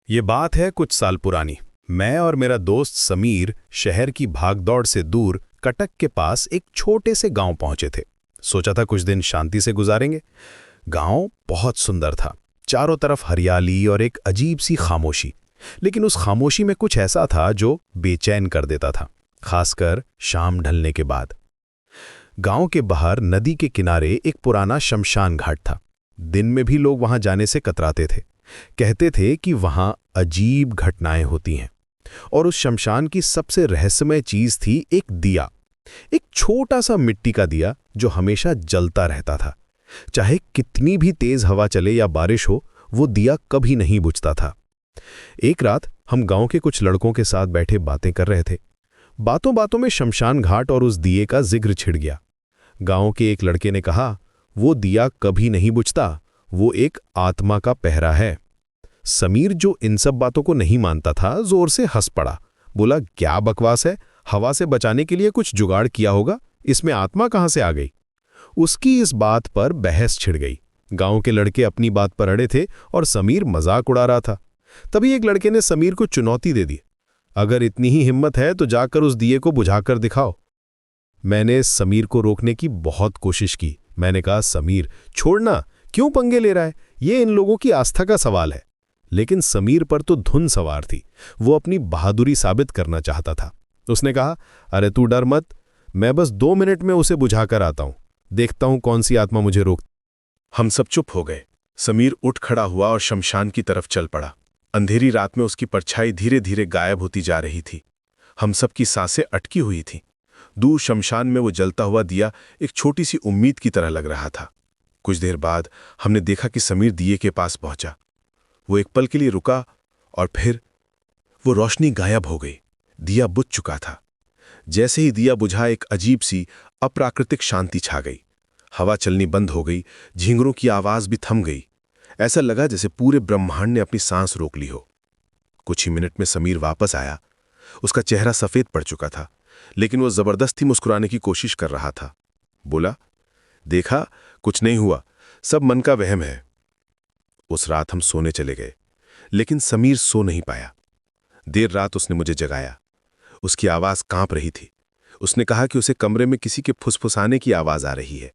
ये बात है कुछ साल पुरानी। मैं और मेरा दोस्त समीर शहर की भागदौड़ से दूर कटक के पास एक छोटे से गांव पहुंचे थे। सोचा था कुछ दिन शांति से गुजारेंगे। गांव बहुत सुंदर था, चारों तरफ हरियाली और एक अजीब सी खामोशी। लेकिन उस खामोशी में कुछ ऐसा था जो बेचैन कर देता था, खासकर शाम ढलने के बाद। गांव के बाहर नदी के किनारे एक पुराना शमशान घाट था। दिन में भी लोग वहां जाने से कतराते थे। कहते थे कि वहां अजीब घटनाएं होती हैं। और उस शमशान की सबसे रहस्यमय चीज थी एक दिया, एक छोटा सा मिट्टी का दिया जो हमेशा जलता रहता था। चाहे कितनी भी तेज हवा चले या बारिश हो, वो दिया कभी नहीं बुझता था। एक रात हम गांव के कुछ लड़कों के साथ बैठे बातें कर रहे थे। बातों बातों में शमशान घाट और उस दिए का जिक्र छिड़ गया। गांव के एक लड़के ने कहा, वो दिया कभी नहीं बुझता, वो एक आत्मा का पहरा है। समीर, जो इन सब बातों को नहीं मानता था, जोर से हंस पड़ा। बोला, क्या बकवास है, हवा से बचाने के लिए कुछ जुगाड़ किया होगा, इसमें आत्मा कहां से आ गई। उसकी इस बात पर बहस छिड़ गई। गांव के लड़के अपनी बात पर अड़े थे और समीर मजाक उड़ा रहा था। तभी एक लड़के ने समीर को चुनौती दे दी, अगर इतनी ही हिम्मत है तो जाकर उस दिए को बुझाकर दिखाओ। मैंने समीर को रोकने की बहुत कोशिश की। मैंने कहा, समीर छोड़ना, क्यों पंगे ले रहा है, ये इन लोगों की आस्था का सवाल है। लेकिन समीर पर तो धुन सवार थी। वो अपनी बहादुरी साबित करना चाहता था। उसने कहा, अरे तू डर मत, मैं बस 2 मिनट में उसे बुझाकर आता हूं, देखता हूं कौन सी आत्मा मुझे रोक। हम सब चुप हो गए। समीर उठ खड़ा हुआ और शमशान की तरफ चल पड़ा। अंधेरी रात में उसकी परछाई धीरे धीरे गायब होती जा रही थी। हम सब की सांसें अटकी हुई थीं। दूर शमशान में वो जलता हुआ दिया एक छोटी सी उम्मीद की तरह लग रहा था। कुछ देर बाद हमने देखा कि समीर दिए के पास पहुंचा। वो एक पल के लिए रुका और फिर वो रोशनी गायब हो गई। दिया बुझ चुका था। जैसे ही दिया बुझा, एक अजीब सी अप्राकृतिक शांति छा गई। हवा चलनी बंद हो गई, झींगरों की आवाज भी थम गई। ऐसा लगा जैसे पूरे ब्रह्मांड ने अपनी सांस रोक ली हो। कुछ ही मिनट में समीर वापस आया। उसका चेहरा सफेद पड़ चुका था, लेकिन वो जबरदस्ती मुस्कुराने की कोशिश कर रहा था। बोला, देखा, कुछ नहीं हुआ, सब मन का वहम है। उस रात हम सोने चले गए, लेकिन समीर सो नहीं पाया। देर रात उसने मुझे जगाया। उसकी आवाज कांप रही थी। उसने कहा कि उसे कमरे में किसी के फुसफुसाने की आवाज आ रही है।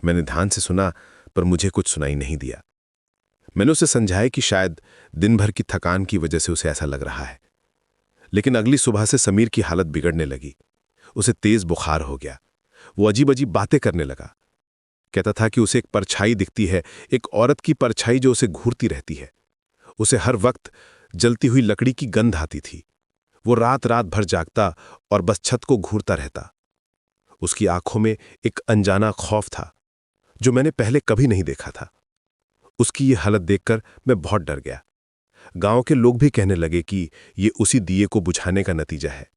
मैंने ध्यान से सुना, पर मुझे कुछ सुनाई नहीं दिया। मैंने उसे समझाया कि शायद दिन भर की थकान की वजह से उसे ऐसा लग रहा है। लेकिन अगली सुबह से समीर की हालत बिगड़ने लगी। उसे तेज बुखार हो गया। वो अजीब अजीब बातें करने लगा। कहता था कि उसे एक परछाई दिखती है, एक औरत की परछाई जो उसे घूरती रहती है। उसे हर वक्त जलती हुई लकड़ी की गंध आती थी। वो रात रात भर जागता और बस छत को घूरता रहता। उसकी आंखों में एक अनजाना खौफ था जो मैंने पहले कभी नहीं देखा था। उसकी ये हालत देखकर मैं बहुत डर गया। गांव के लोग भी कहने लगे कि ये उसी दिए को बुझाने का नतीजा है।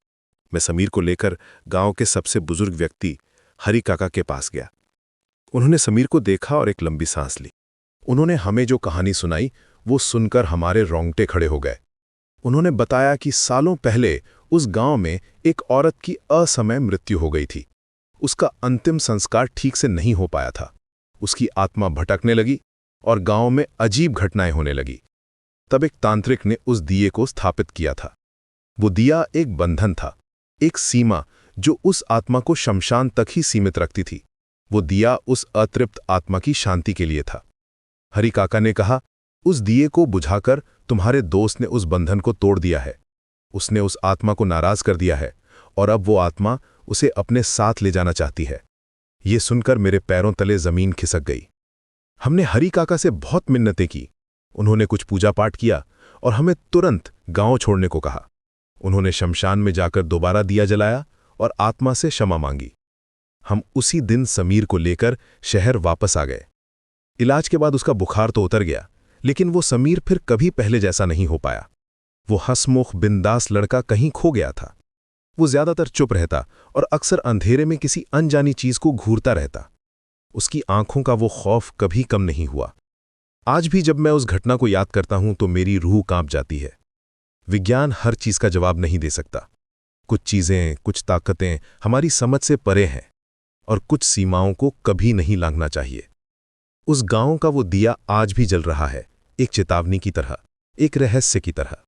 मैं समीर को लेकर गांव के सबसे बुजुर्ग व्यक्ति हरि काका के पास गया। उन्होंने समीर को देखा और एक लंबी सांस ली। उन्होंने हमें जो कहानी सुनाई, वो सुनकर हमारे रोंगटे खड़े हो गए। उन्होंने बताया कि सालों पहले उस गांव में एक औरत की असमय मृत्यु हो गई थी। उसका अंतिम संस्कार ठीक से नहीं हो पाया था। उसकी आत्मा भटकने लगी और गांव में अजीब घटनाएं होने लगी। तब एक तांत्रिक ने उस दिए को स्थापित किया था। वो दिया एक बंधन था, एक सीमा जो उस आत्मा को शमशान तक ही सीमित रखती थी। वो दिया उस अतृप्त आत्मा की शांति के लिए था। हरि काका ने कहा, उस दिए को बुझाकर तुम्हारे दोस्त ने उस बंधन को तोड़ दिया है। उसने उस आत्मा को नाराज कर दिया है और अब वो आत्मा उसे अपने साथ ले जाना चाहती है। ये सुनकर मेरे पैरों तले जमीन खिसक गई। हमने हरि काका से बहुत मिन्नतें की। उन्होंने कुछ पूजा पाठ किया और हमें तुरंत गांव छोड़ने को कहा। उन्होंने शमशान में जाकर दोबारा दिया जलाया और आत्मा से क्षमा मांगी। हम उसी दिन समीर को लेकर शहर वापस आ गए। इलाज के बाद उसका बुखार तो उतर गया, लेकिन वो समीर फिर कभी पहले जैसा नहीं हो पाया। वो हंसमुख बिंदास लड़का कहीं खो गया था। वो ज्यादातर चुप रहता और अक्सर अंधेरे में किसी अनजानी चीज को घूरता रहता। उसकी आंखों का वो खौफ कभी कम नहीं हुआ। आज भी जब मैं उस घटना को याद करता हूं तो मेरी रूह कांप जाती है। विज्ञान हर चीज का जवाब नहीं दे सकता। कुछ चीजें, कुछ ताकतें हमारी समझ से परे हैं और कुछ सीमाओं को कभी नहीं लांघना चाहिए। उस गांव का वो दिया आज भी जल रहा है, एक चेतावनी की तरह। एक रहस्य की तरह।